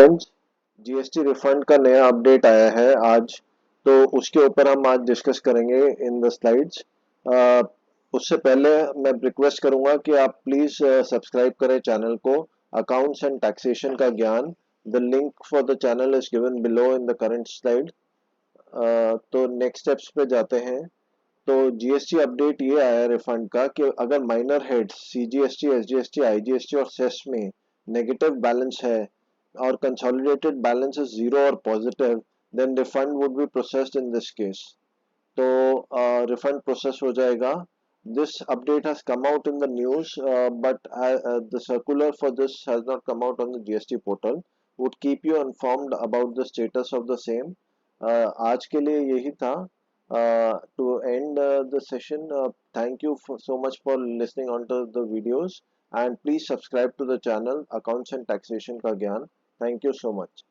Friends, GST refund का नया update आया है आज। तो उसके ऊपर हम आज डिस्कस करेंगे इन द स्लाइड्स। उससे पहले मैं रिक्वेस्ट करूंगा कि आप प्लीज सब्सक्राइब करें चैनल को, अकाउंट्स एंड टैक्सेशन का ज्ञान। The link for the channel is given below in the current slide. तो नेक्स्ट स्टेप्स पे जाते हैं। तो जीएसटी अपडेट ये आया रिफंड का कि अगर minor heads CGST, SGST, IGST और सेस में नेगेटिव बैलेंस है और कंसोलिडेटेड बैलेंस इज जीरो और positive, then refund would be processed in this case. तो रिफंड प्रोसेस हो जाएगा। This update has come out in the news, but the circular for this has not come out on the GST portal. Would keep you informed about the status of the same. आज के लिए यही था। To end the session, thank you so much for listening on to the videos, and please subscribe to the channel Accounts and Taxation ka Gyan. Thank you so much.